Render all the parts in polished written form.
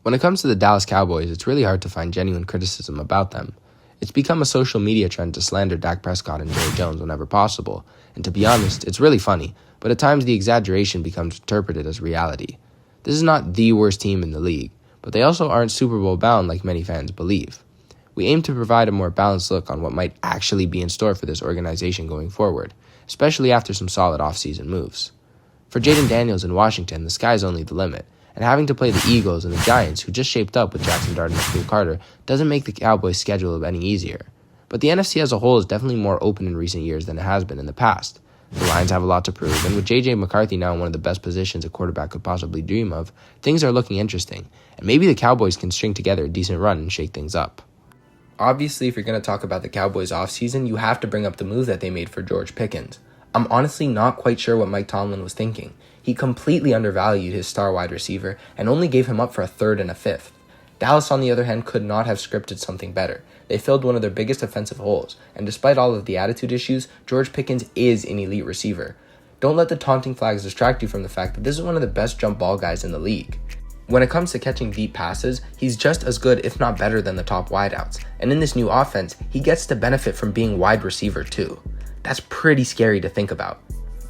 When it comes to the Dallas Cowboys, it's really hard to find genuine criticism about them. It's become a social media trend to slander Dak Prescott and Jerry Jones whenever possible, and to be honest, it's really funny, but at times the exaggeration becomes interpreted as reality. This is not the worst team in the league, but they also aren't Super Bowl bound like many fans believe. We aim to provide a more balanced look on what might actually be in store for this organization going forward, especially after some solid offseason moves. For Jaden Daniels in Washington, the sky's only the limit, and having to play the Eagles and the Giants, who just shaped up with Jackson Dart and Michael Carter, doesn't make the Cowboys' schedule any easier. But the NFC as a whole is definitely more open in recent years than it has been in the past. The Lions have a lot to prove, and with J.J. McCarthy now in one of the best positions a quarterback could possibly dream of, things are looking interesting, and maybe the Cowboys can string together a decent run and shake things up. Obviously, if you're going to talk about the Cowboys' offseason, you have to bring up the move that they made for George Pickens. I'm honestly not quite sure what Mike Tomlin was thinking. He completely undervalued his star wide receiver and only gave him up for a third and a fifth. Dallas, on the other hand, could not have scripted something better. They filled one of their biggest offensive holes, and despite all of the attitude issues, George Pickens is an elite receiver. Don't let the taunting flags distract you from the fact that this is one of the best jump ball guys in the league. When it comes to catching deep passes, he's just as good, if not better, than the top wideouts, and in this new offense, he gets to benefit from being wide receiver too. That's pretty scary to think about.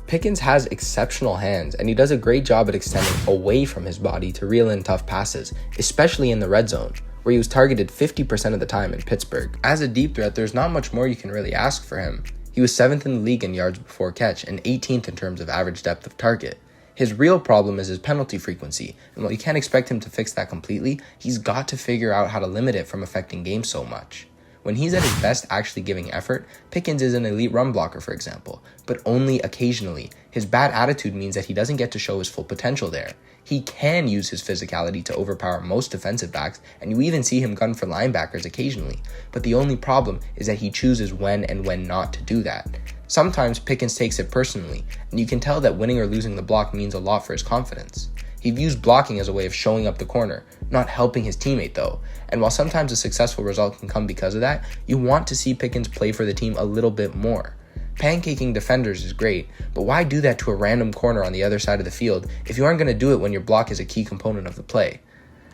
Pickens has exceptional hands, and he does a great job at extending away from his body to reel in tough passes, especially in the red zone, where he was targeted 50% of the time in Pittsburgh. As a deep threat, there's not much more you can really ask for him. He was 7th in the league in yards before catch and 18th in terms of average depth of target. His real problem is his penalty frequency, and while you can't expect him to fix that completely, he's got to figure out how to limit it from affecting games so much. When he's at his best actually giving effort, Pickens is an elite run blocker, for example, but only occasionally. His bad attitude means that he doesn't get to show his full potential there. He can use his physicality to overpower most defensive backs, and you even see him gun for linebackers occasionally, but the only problem is that he chooses when and when not to do that. Sometimes Pickens takes it personally, and you can tell that winning or losing the block means a lot for his confidence. He views blocking as a way of showing up the corner, not helping his teammate though, and while sometimes a successful result can come because of that, you want to see Pickens play for the team a little bit more. Pancaking defenders is great, but why do that to a random corner on the other side of the field if you aren't going to do it when your block is a key component of the play?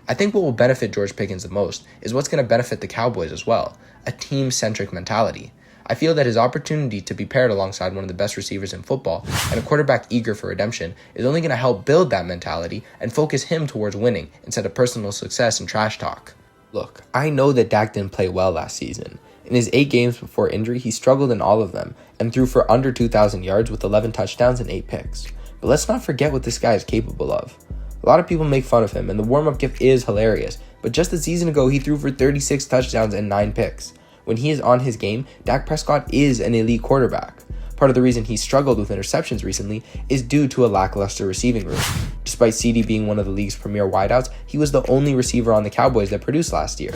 I think what will benefit George Pickens the most is what's going to benefit the Cowboys as well, a team-centric mentality. I feel that his opportunity to be paired alongside one of the best receivers in football and a quarterback eager for redemption is only going to help build that mentality and focus him towards winning instead of personal success and trash talk. Look, I know that Dak didn't play well last season. In his 8 games before injury, he struggled in all of them and threw for under 2,000 yards with 11 touchdowns and 8 picks. But let's not forget what this guy is capable of. A lot of people make fun of him, and the warm-up gift is hilarious, but just a season ago, he threw for 36 touchdowns and 9 picks. When he is on his game, Dak Prescott is an elite quarterback. Part of the reason he struggled with interceptions recently is due to a lackluster receiving room. Despite CD being one of the league's premier wideouts, he was the only receiver on the Cowboys that produced last year.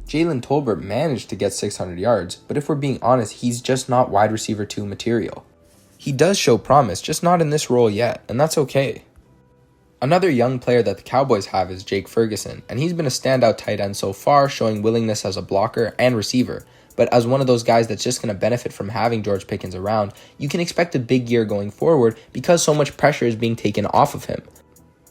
Jalen Tolbert managed to get 600 yards, but if we're being honest, he's just not wide receiver 2 material. He does show promise, just not in this role yet, and that's okay. Another young player that the Cowboys have is Jake Ferguson, and he's been a standout tight end so far, showing willingness as a blocker and receiver. But as one of those guys that's just going to benefit from having George Pickens around, you can expect a big year going forward because so much pressure is being taken off of him.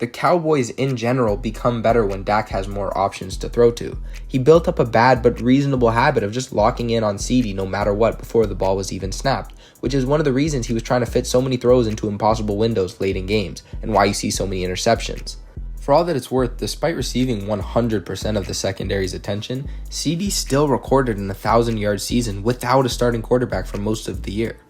The Cowboys in general become better when Dak has more options to throw to. He built up a bad but reasonable habit of just locking in on CD no matter what before the ball was even snapped, which is one of the reasons he was trying to fit so many throws into impossible windows late in games, and why you see so many interceptions. For all that it's worth, despite receiving 100% of the secondary's attention, CD still recorded an 1,000-yard season without a starting quarterback for most of the year.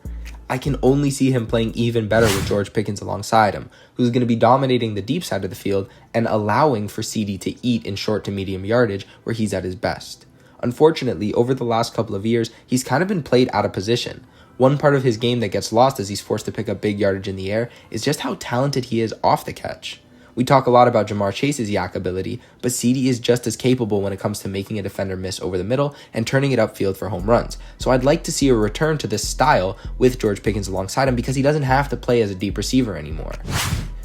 I can only see him playing even better with George Pickens alongside him, who's going to be dominating the deep side of the field and allowing for CD to eat in short to medium yardage where he's at his best. Unfortunately, over the last couple of years, he's kind of been played out of position. One part of his game that gets lost as he's forced to pick up big yardage in the air is just how talented he is off the catch. We talk a lot about Jamar Chase's yak ability, but CD is just as capable when it comes to making a defender miss over the middle and turning it upfield for home runs. So I'd like to see a return to this style with George Pickens alongside him because he doesn't have to play as a deep receiver anymore.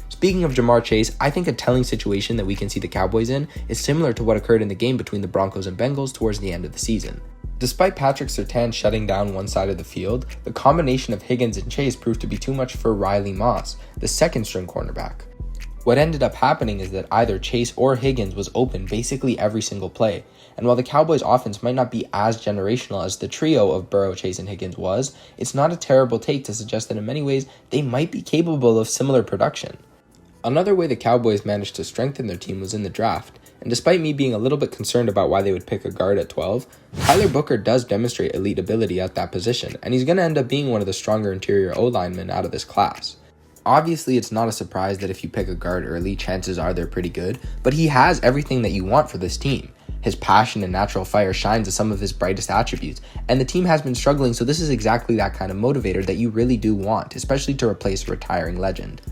Speaking of Jamar Chase, I think a telling situation that we can see the Cowboys in is similar to what occurred in the game between the Broncos and Bengals towards the end of the season. Despite Patrick Surtain shutting down one side of the field, the combination of Higgins and Chase proved to be too much for Riley Moss, the second-string cornerback. What ended up happening is that either Chase or Higgins was open basically every single play. And while the Cowboys' offense might not be as generational as the trio of Burrow, Chase, and Higgins was, it's not a terrible take to suggest that in many ways they might be capable of similar production. Another way the Cowboys managed to strengthen their team was in the draft. And despite me being a little bit concerned about why they would pick a guard at 12, Tyler Booker does demonstrate elite ability at that position, and he's going to end up being one of the stronger interior O-linemen out of this class. Obviously, it's not a surprise that if you pick a guard early, chances are they're pretty good, but he has everything that you want for this team. His passion and natural fire shines as some of his brightest attributes, and the team has been struggling, so this is exactly that kind of motivator that you really do want, especially to replace a retiring legend.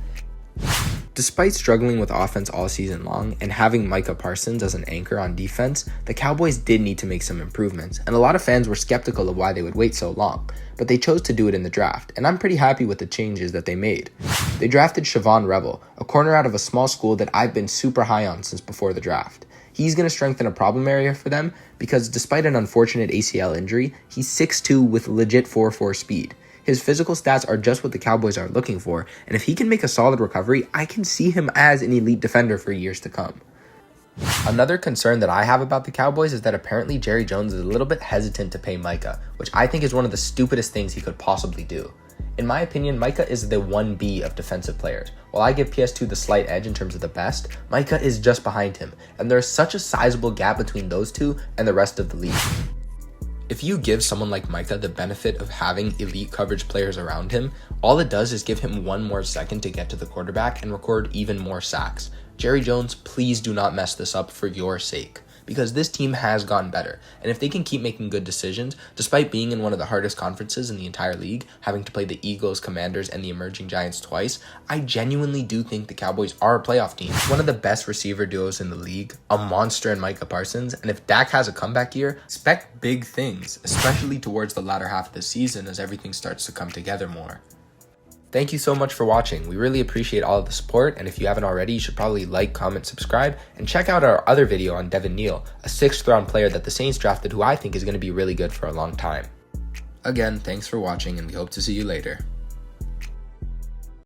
Despite struggling with offense all season long and having Micah Parsons as an anchor on defense, the Cowboys did need to make some improvements, and a lot of fans were skeptical of why they would wait so long, but they chose to do it in the draft, and I'm pretty happy with the changes that they made. They drafted Siobhan Revel, a corner out of a small school that I've been super high on since before the draft. He's going to strengthen a problem area for them because despite an unfortunate ACL injury, he's 6'2" with legit 4.4 speed. His physical stats are just what the Cowboys are looking for, and if he can make a solid recovery, I can see him as an elite defender for years to come. Another concern that I have about the Cowboys is that apparently Jerry Jones is a little bit hesitant to pay Micah, which I think is one of the stupidest things he could possibly do. In my opinion, Micah is the 1B of defensive players. While I give PS2 the slight edge in terms of the best, Micah is just behind him, and there's such a sizable gap between those two and the rest of the league. If you give someone like Micah the benefit of having elite coverage players around him, all it does is give him one more second to get to the quarterback and record even more sacks. Jerry Jones, please do not mess this up for your sake, because this team has gotten better, and if they can keep making good decisions, despite being in one of the hardest conferences in the entire league, having to play the Eagles, Commanders, and the emerging Giants twice, I genuinely do think the Cowboys are a playoff team. One of the best receiver duos in the league, a monster in Micah Parsons, and if Dak has a comeback year, expect big things, especially towards the latter half of the season as everything starts to come together more. Thank you so much for watching. We really appreciate all of the support, and if you haven't already, you should probably like, comment, subscribe, and check out our other video on Devin Neal, a 6th round player that the Saints drafted who I think is going to be really good for a long time. Again, thanks for watching, and we hope to see you later.